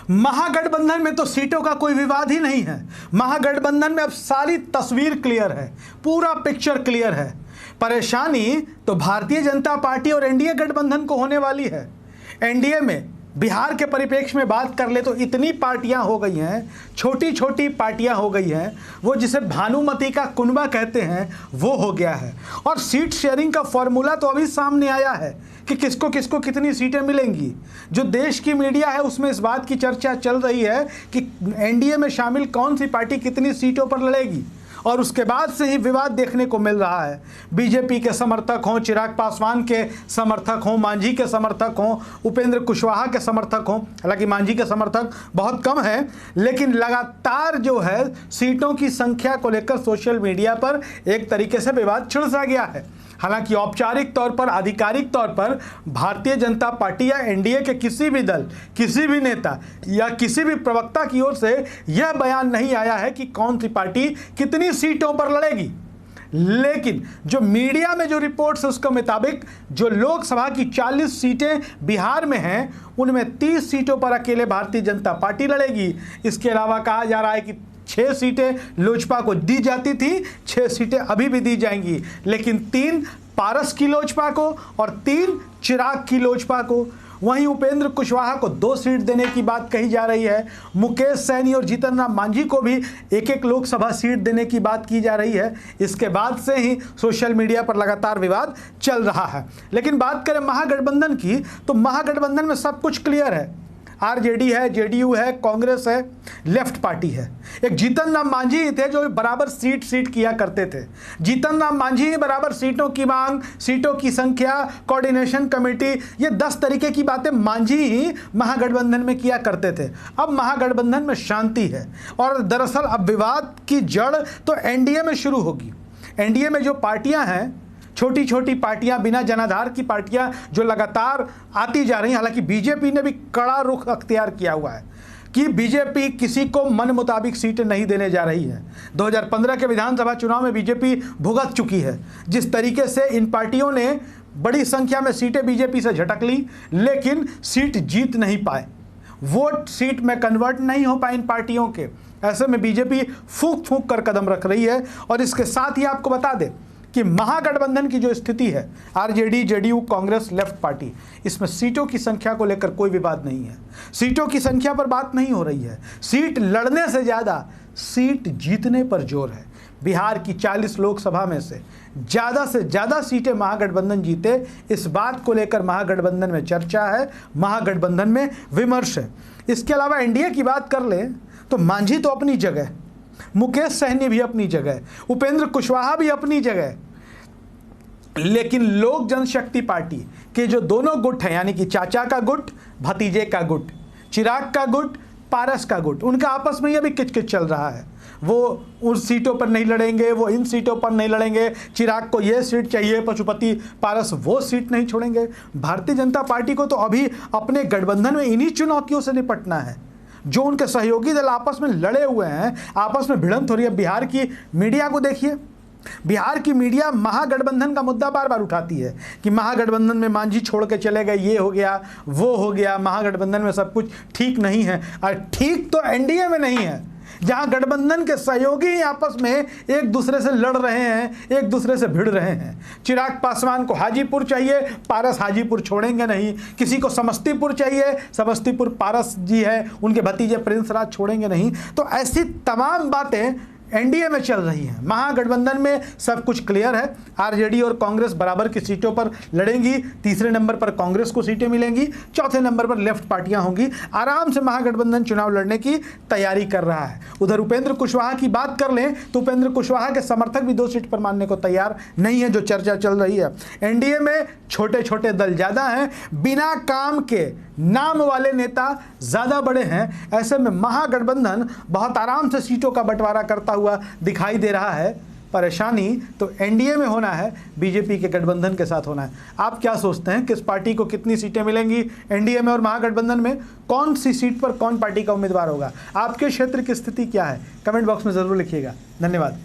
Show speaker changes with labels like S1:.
S1: महागठबंधन में तो सीटों का कोई विवाद ही नहीं है। महागठबंधन में अब सारी तस्वीर क्लियर है, पूरा पिक्चर क्लियर है। परेशानी तो भारतीय जनता पार्टी और एनडीए गठबंधन को होने वाली है। एनडीए में बिहार के परिप्रेक्ष्य में बात कर ले तो इतनी पार्टियां हो गई हैं, छोटी छोटी पार्टियां हो गई हैं, वो जिसे भानुमति का कुनबा कहते हैं वो हो गया है। और सीट शेयरिंग का फॉर्मूला तो अभी सामने आया है कि किसको किसको कितनी सीटें मिलेंगी। जो देश की मीडिया है उसमें इस बात की चर्चा चल रही है कि एनडीए में शामिल कौन सी पार्टी कितनी सीटों पर लड़ेगी, और उसके बाद से ही विवाद देखने को मिल रहा है। बीजेपी के समर्थक हों, चिराग पासवान के समर्थक हों, मांझी के समर्थक हों, उपेंद्र कुशवाहा के समर्थक हों, हालांकि मांझी के समर्थक बहुत कम हैं, लेकिन लगातार जो है सीटों की संख्या को लेकर सोशल मीडिया पर एक तरीके से विवाद छिड़ सा गया है। हालांकि औपचारिक तौर पर, आधिकारिक तौर पर भारतीय जनता पार्टी या एनडीए के किसी भी दल, किसी भी नेता या किसी भी प्रवक्ता की ओर से यह बयान नहीं आया है कि कौन सी पार्टी कितनी सीटों पर लड़ेगी। लेकिन जो मीडिया में जो रिपोर्ट्स है उसके मुताबिक जो लोकसभा की 40 सीटें बिहार में हैं उनमें 30 सीटों पर अकेले भारतीय जनता पार्टी लड़ेगी। इसके अलावा कहा जा रहा है कि 6 सीटें लोजपा को दी जाती थी, 6 सीटें अभी भी दी जाएंगी, लेकिन 3 पारस की लोजपा को और 3 चिराग की लोजपा को। वहीं उपेंद्र कुशवाहा को 2 सीट देने की बात कही जा रही है। मुकेश सैनी और जीतन राम मांझी को भी एक एक लोकसभा सीट देने की बात की जा रही है। इसके बाद से ही सोशल मीडिया पर लगातार विवाद चल रहा है। लेकिन बात करें महागठबंधन की तो महागठबंधन में सब कुछ क्लियर है। आरजेडी है, जेडीयू है, कांग्रेस है, लेफ्ट पार्टी है। एक जीतन राम मांझी ही थे जो बराबर सीट किया करते थे। जीतन राम मांझी ही बराबर सीटों की मांग, सीटों की संख्या, कोऑर्डिनेशन कमेटी, ये 10 तरीके की बातें मांझी ही महागठबंधन में किया करते थे। अब महागठबंधन में शांति है और दरअसल अब विवाद की जड़ तो एनडीए में शुरू होगी। एनडीए में जो पार्टियां हैं, छोटी छोटी पार्टियां, बिना जनाधार की पार्टियां जो लगातार आती जा रही हैं। हालांकि बीजेपी ने भी कड़ा रुख अख्तियार किया हुआ है कि बीजेपी किसी को मन मुताबिक सीटें नहीं देने जा रही है। 2015 के विधानसभा चुनाव में बीजेपी भुगत चुकी है। जिस तरीके से इन पार्टियों ने बड़ी संख्या में सीटें बीजेपी से झटक ली, लेकिन सीट जीत नहीं पाए, वोट सीट में कन्वर्ट नहीं हो पाए इन पार्टियों के। ऐसे में बीजेपी फूंक फूंक कर कदम रख रही है। और इसके साथ ही आपको बता दें कि महागठबंधन की जो स्थिति है, RJD, JDU, Congress, left party, इसमें सीटों की संख्या को लेकर कोई विवाद नहीं है। सीटों की संख्या पर बात नहीं हो रही है। सीट लड़ने से ज़्यादा सीट जीतने पर जोर है। बिहार की 40 लोकसभा में से ज़्यादा सीटें महागठबंधन जीते, इस बात को लेकर महागठबंधन में चर्चा है, महागठबंधन में विमर्श है। इसके अलावा एनडीए की बात कर लें तो मांझी तो अपनी जगह, मुकेश सहनी भी अपनी जगह, उपेंद्र कुशवाहा भी अपनी जगह, लेकिन लोक जनशक्ति पार्टी के जो दोनों गुट हैं, यानी कि चाचा का गुट, भतीजे का गुट, चिराग का गुट, पारस का गुट, उनका आपस में यह भी किचकिच चल रहा है। वो उन सीटों पर नहीं लड़ेंगे, वो इन सीटों पर नहीं लड़ेंगे। चिराग को ये सीट चाहिए, पशुपति पारस वो सीट नहीं छोड़ेंगे। भारतीय जनता पार्टी को तो अभी अपने गठबंधन में इन्हीं चुनौतियों से निपटना है। जो उनके सहयोगी दल आपस में लड़े हुए हैं, आपस में भिड़ंत हो रही है। बिहार की मीडिया को देखिए, बिहार की मीडिया महागठबंधन का मुद्दा बार बार उठाती है कि महागठबंधन में मांझी छोड़ के चले गए, ये हो गया, वो हो गया, महागठबंधन में सब कुछ ठीक नहीं है। और ठीक तो एनडीए में नहीं है, जहां गठबंधन के सहयोगी ही आपस में एक दूसरे से लड़ रहे हैं, एक दूसरे से भिड़ रहे हैं। चिराग पासवान को हाजीपुर चाहिए, पारस हाजीपुर छोड़ेंगे नहीं। किसी को समस्तीपुर चाहिए, समस्तीपुर पारस जी है, उनके भतीजे प्रिंस राज छोड़ेंगे नहीं। तो ऐसी तमाम बातें एनडीए में चल रही हैं। महागठबंधन में सब कुछ क्लियर है। आरजेडी और कांग्रेस बराबर की सीटों पर लड़ेंगी। तीसरे नंबर पर कांग्रेस को सीटें मिलेंगी, चौथे नंबर पर लेफ्ट पार्टियां होंगी। आराम से महागठबंधन चुनाव लड़ने की तैयारी कर रहा है। उधर उपेंद्र कुशवाहा की बात कर लें तो उपेंद्र कुशवाहा के समर्थक भी 2 सीट पर मानने को तैयार नहीं है, जो चर्चा चल रही है। एनडीए में छोटे छोटे दल ज़्यादा हैं, बिना काम के नाम वाले नेता ज़्यादा बड़े हैं। ऐसे में महागठबंधन बहुत आराम से सीटों का बंटवारा करता हुआ दिखाई दे रहा है। परेशानी तो एनडीए में होना है, बीजेपी के गठबंधन के साथ होना है। आप क्या सोचते हैं, किस पार्टी को कितनी सीटें मिलेंगी एनडीए में और महागठबंधन में? कौन सी सीट पर कौन पार्टी का उम्मीदवार होगा? आपके क्षेत्र की स्थिति क्या है? कमेंट बॉक्स में ज़रूर लिखिएगा। धन्यवाद।